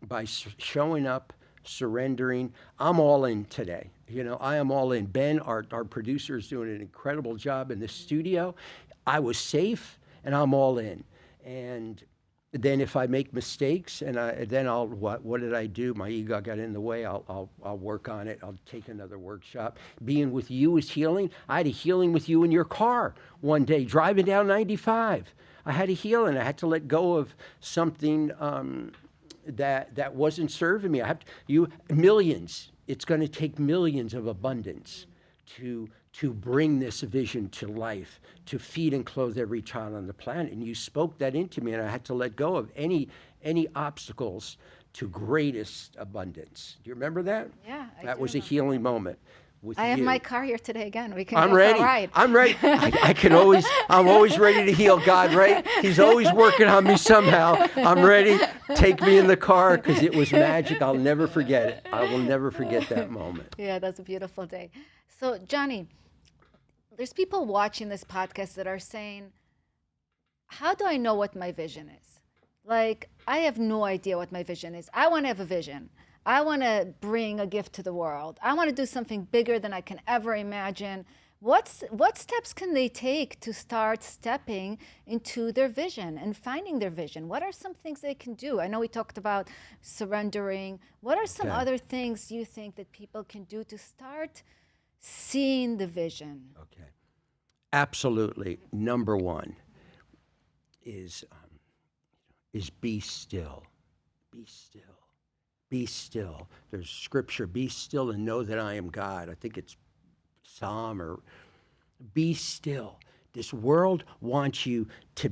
By showing up, surrendering, I'm all in today. I am all in. Ben, our producer, is doing an incredible job in the studio. I was safe, and I'm all in. And then if I make mistakes, then I'll what did I do? My ego got in the way. I'll work on it. I'll take another workshop. Being with you is healing. I had a healing with you in your car one day driving down 95. I had a healing. I had to let go of something that wasn't serving me. Millions. It's going to take millions of abundance to bring this vision to life, to feed and clothe every child on the planet. And you spoke that into me, and I had to let go of any obstacles to greatest abundance. Do you remember that? Yeah, That was a healing moment with I have you. my car here today again. We can I'm go ready. for a ride. I'm ready. I'm always ready to heal, God, right? He's always working on me somehow. I'm ready. Take me in the car, because it was magic. I'll never forget it. I will never forget that moment. Yeah, that's a beautiful day. So, Johnny, there's people watching this podcast that are saying, how do I know what my vision is? Like, I have no idea what my vision is. I want to have a vision. I want to bring a gift to the world. I want to do something bigger than I can ever imagine. What steps can they take to start stepping into their vision and finding their vision? What are some things they can do? I know we talked about surrendering. What are some other things you think that people can do to start seeing the vision? Okay. Absolutely. Number one is be still. Be still. Be still. There's scripture, be still and know that I am God. I think it's Psalm, or be still. This world wants you to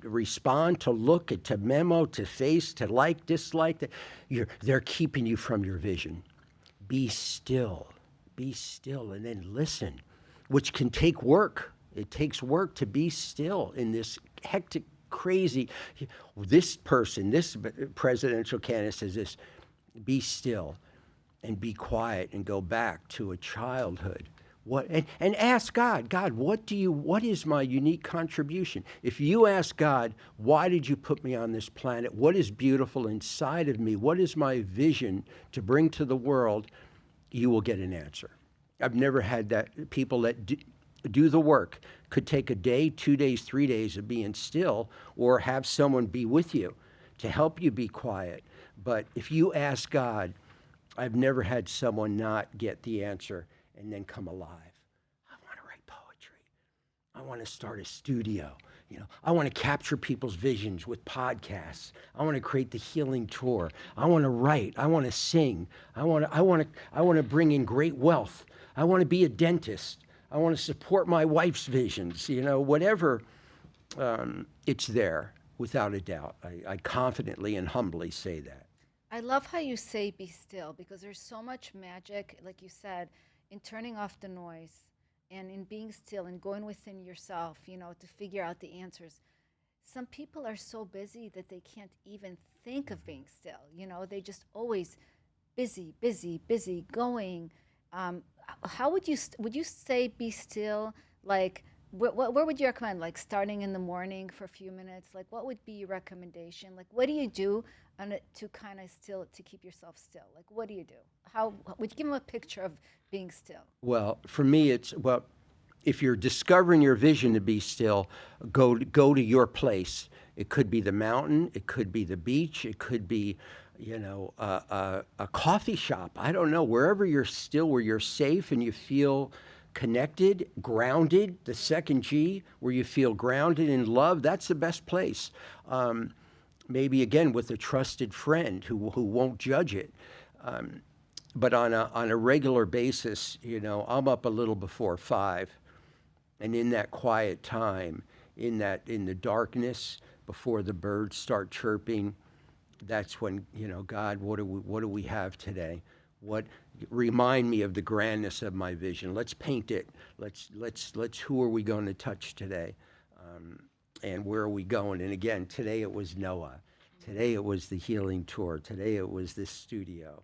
respond, to look, to memo, to face, to like, dislike. They're keeping you from your vision. Be still. Be still, and then listen, which can take work. It takes work to be still in this hectic, crazy. This presidential candidate says this: be still and be quiet and go back to a childhood. And ask God, what is my unique contribution? If you ask God, why did you put me on this planet? What is beautiful inside of me? What is my vision to bring to the world? You will get an answer. I've never had that. People that do the work could take a day, 2 days, 3 days of being still, or have someone be with you to help you be quiet. But if you ask God, I've never had someone not get the answer and then come alive. I want to write poetry. I want to start a studio. I want to capture people's visions with podcasts. I want to create the healing tour. I want to write. I want to sing. I want to bring in great wealth. I want to be a dentist. I want to support my wife's visions. Whatever, it's there without a doubt. I confidently and humbly say that. I love how you say be still, because there's so much magic, like you said, in turning off the noise and in being still and going within yourself, to figure out the answers. Some people are so busy that they can't even think of being still. They just always busy going. How would you say be still? Like, where would you recommend? Like starting in the morning for a few minutes? Like, what would be your recommendation? Like, what do you do to kind of to keep yourself still? Like, what do you do? How would you give them a picture of being still? Well, for me, if you're discovering your vision to be still, go to your place. It could be the mountain. It could be the beach. It could be, a coffee shop. I don't know. Wherever you're still, where you're safe and you feel connected, grounded, the second G, where you feel grounded in love, that's the best place. Maybe, again, with a trusted friend who won't judge it. But on a regular basis, I'm up a little before 5. And in that quiet time, in the darkness, before the birds start chirping, that's when, God, what do we have today? Remind me of the grandness of my vision. Let's paint it. Let's who are we going to touch today? And where are we going? And again, today it was Noah. Today it was the healing tour. Today it was this studio.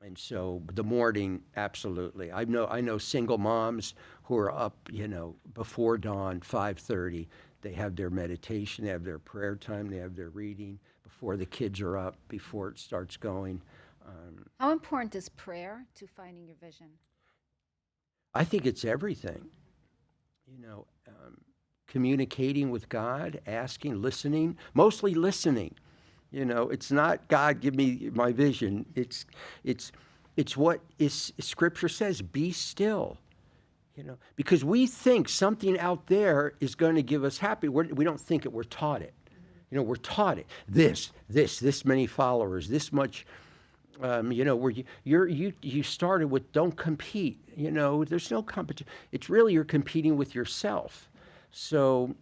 And so the morning, absolutely. I know single moms who are up, before dawn, 5:30. They have their meditation, they have their prayer time, they have their reading before the kids are up, before it starts going. Um, How important is prayer to finding your vision? I think it's everything. Communicating with God, asking, listening, mostly listening. It's not God, give me my vision. It's what Scripture says. Be still. Because we think something out there is going to give us happy. We don't think it. We're taught it. We're taught it. This many followers, this much. Where you started with don't compete. There's no competition. It's really you're competing with yourself. So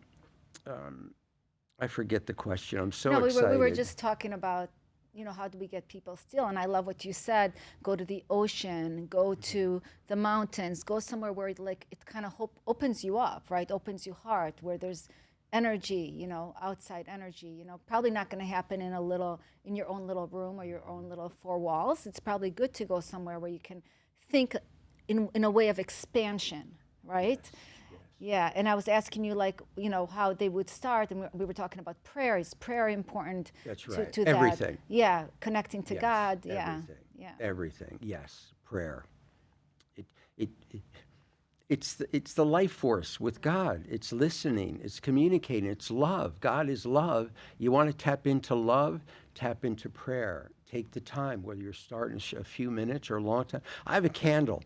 I forget the question. I'm so No, excited. we were just talking about, how do we get people still? And I love what you said. Go to the ocean, go to the mountains, go somewhere where it kind of opens you up, right? Opens your heart, where there's energy, outside energy. Probably not going to happen in your own little room or your own little four walls. It's probably good to go somewhere where you can think in a way of expansion, right? Yeah, and I was asking you, how they would start, and we were talking about prayer. Is prayer important That's right. to Everything. that? Yeah, connecting to Yes. God. Everything. Yeah. Everything. Yes. Prayer. It, it, it, it's the life force with God. It's listening. It's communicating. It's love. God is love. You want to tap into love? Tap into prayer. Take the time, whether you're starting a few minutes or a long time. I have a candle.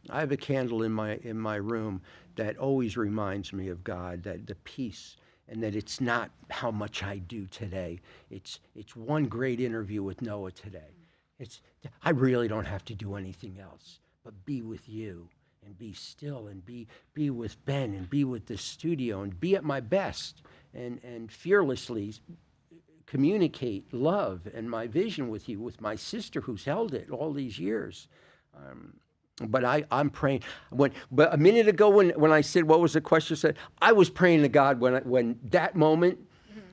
In my room that always reminds me of God, that the peace, and that it's not how much I do today. It's one great interview with Noah today. It's I really don't have to do anything else but be with you and be still and be with Ben and be with the studio and be at my best and fearlessly communicate love and my vision with you, with my sister who's held it all these years. But I'm praying. But a minute ago, when I said, what was the question? Said I was praying to God when that moment,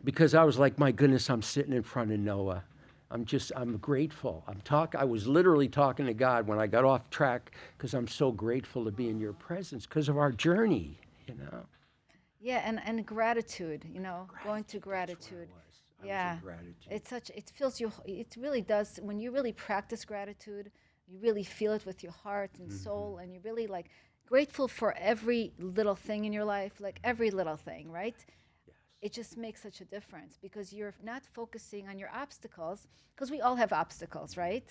because I was like, my goodness, I'm sitting in front of Noah. I'm grateful. I was literally talking to God when I got off track, because I'm so grateful to be in your presence because of our journey. Yeah, and gratitude, going to gratitude. I was Yeah, in gratitude. it really does, when you really practice gratitude, you really feel it with your heart and soul, and you're really grateful for every little thing in your life, every little thing, right? It just makes such a difference, because you're not focusing on your obstacles, because we all have obstacles, right?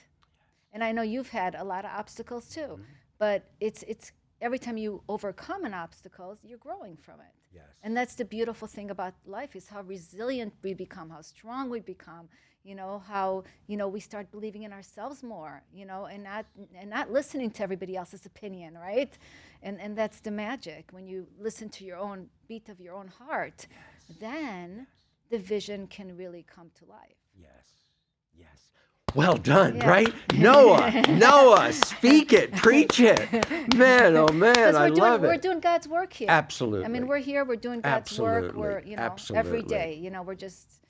And I know you've had a lot of obstacles too, but it's every time you overcome an obstacle, you're growing from it. Yes. And that's the beautiful thing about life, is how resilient we become, how strong we become, how, we start believing in ourselves more, and not listening to everybody else's opinion, right? And that's the magic. When you listen to your own beat of your own heart, then the vision can really come to life. Yes. Yes. Well done, Yeah. right? Noah, speak it, preach it. Man, oh man, I love it. We're doing God's work here. Absolutely. I mean, we're here, we're doing God's work. We're, every Absolutely. day, we're just,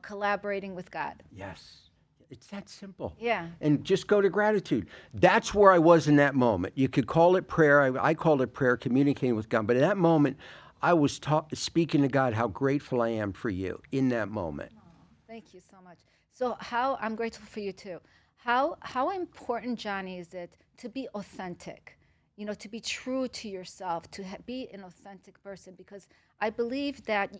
collaborating with God. Yes. It's that simple. Yeah. And just go to gratitude. That's where I was in that moment. You could call it prayer. I called it prayer, communicating with God. But in that moment, I was speaking to God how grateful I am for you in that moment. Oh, thank you so much. So I'm grateful for you too. How important, Johnny, is it to be authentic? To be true to yourself, to be an authentic person, because I believe that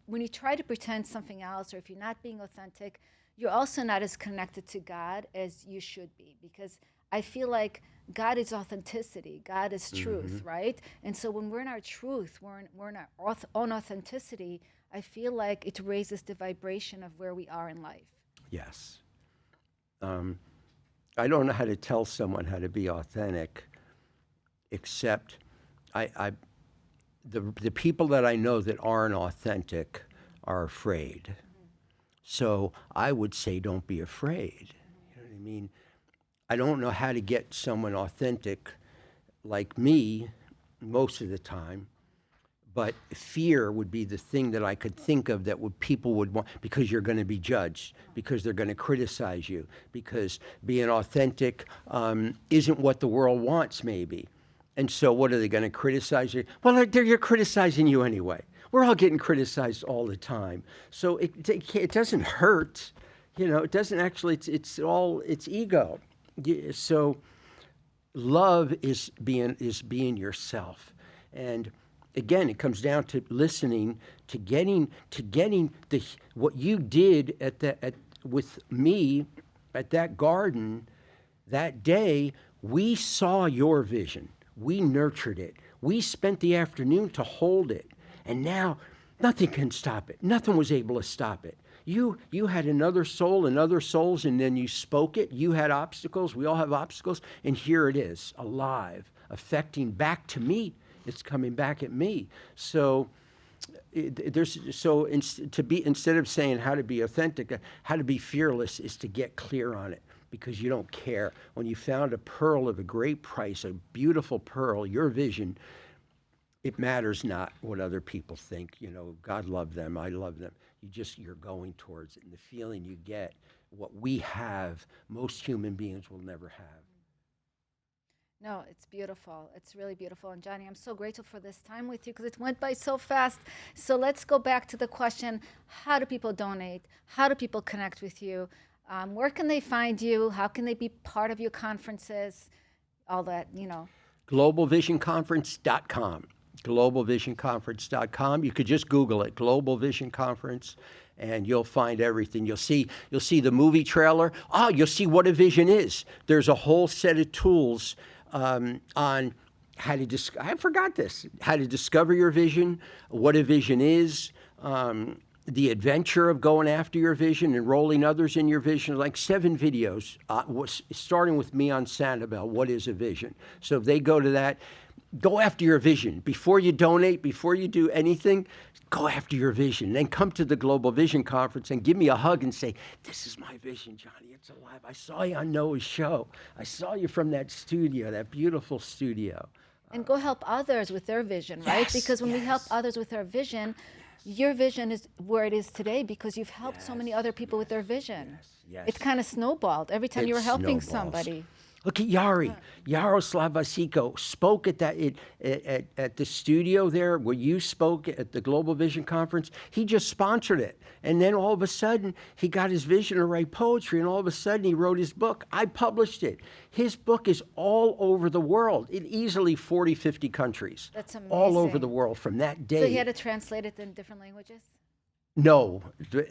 when you try to pretend something else, or if you're not being authentic, you're also not as connected to God as you should be, because I feel like God is authenticity. God is truth, right? And so when we're in our truth, we're in our own authenticity, I feel like it raises the vibration of where we are in life. Yes. I don't know how to tell someone how to be authentic, except the people that I know that aren't authentic are afraid. So I would say, don't be afraid. You know what I mean? I don't know how to get someone authentic like me most of the time, But fear would be the thing that I could think of that people would want, because you're going to be judged, because they're going to criticize you, because being authentic isn't what the world wants, maybe. And so what are they going to criticize you? Well, you're criticizing you anyway. We're all getting criticized all the time. So it doesn't hurt. It doesn't actually, it's ego. So love is being yourself. And again, it comes down to listening, to getting what you did with me at that garden that day. We saw your vision. We nurtured it. We spent the afternoon to hold it. And now nothing can stop it. Nothing was able to stop it. You had another soul and other souls, and then you spoke it. You had obstacles. We all have obstacles. And here it is, alive, affecting back to me. It's coming back at me. So instead of saying how to be authentic, how to be fearless is to get clear on it, because you don't care. When you found a pearl of a great price, a beautiful pearl, your vision, it matters not what other people think. God loved them. I love them. You're going towards it. And the feeling you get, what we have, most human beings will never have. No, it's beautiful. It's really beautiful. And Johnny, I'm so grateful for this time with you because it went by so fast. So let's go back to the question, how do people donate? How do people connect with you? Where can they find you? How can they be part of your conferences? All that. Globalvisionconference.com. Globalvisionconference.com. You could just Google it, Global Vision Conference, and you'll find everything. You'll see the movie trailer. You'll see what a vision is. There's a whole set of tools on how to I forgot this. How to discover your vision, what a vision is, the adventure of going after your vision, enrolling others in your vision, like 7 videos, starting with me on Sanibel, what is a vision. So if they go to that, go after your vision. Before you donate, before you do anything, go after your vision. Then come to the Global Vision Conference and give me a hug and say, this is my vision, Johnny. It's alive. I saw you on Noah's show. I saw you from that studio, that beautiful studio. And go help others with their vision, right? Yes, because when we help others with their vision, your vision is where it is today because you've helped so many other people with their vision. Yes. It kind of snowballed every time you were helping somebody. Look at Yaroslav Vasiko spoke at the studio there where you spoke at the Global Vision Conference. He just sponsored it. And then all of a sudden, he got his vision to write poetry, and all of a sudden, he wrote his book. I published it. His book is all over the world, in easily 40, 50 countries. That's amazing. All over the world from that day. So he had to translate it in different languages? No,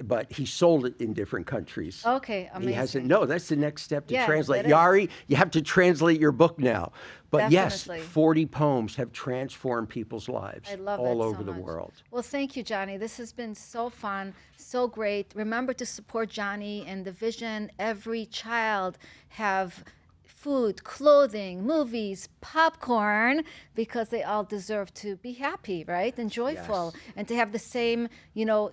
but he sold it in different countries. Okay, amazing. He hasn't. No, that's the next step to translate. that is. Yari, you have to translate your book now. But Definitely. yes, 40 poems have transformed people's lives I love all that over so the much. world. Well, thank you, Johnny. This has been so fun, so great. Remember to support Johnny and the vision. Every child have food, clothing, movies, popcorn, because they all deserve to be happy, right? And joyful, and to have the same,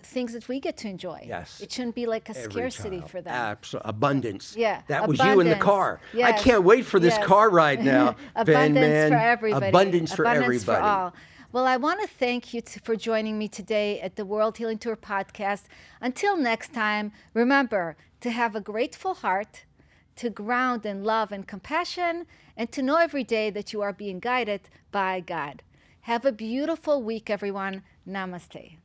things that we get to enjoy. Yes. It shouldn't be like a Every scarcity child. for them. Absolutely. Abundance. Yeah, That was you in the abundance. car. I Yes. can't wait for this Yes. car ride now. Abundance for everybody. Abundance for Abundance everybody. for all. Well, I want to thank you for joining me today at the World Healing Tour podcast. Until next time, remember to have a grateful heart, to ground in love and compassion, and to know every day that you are being guided by God. Have a beautiful week, everyone. Namaste.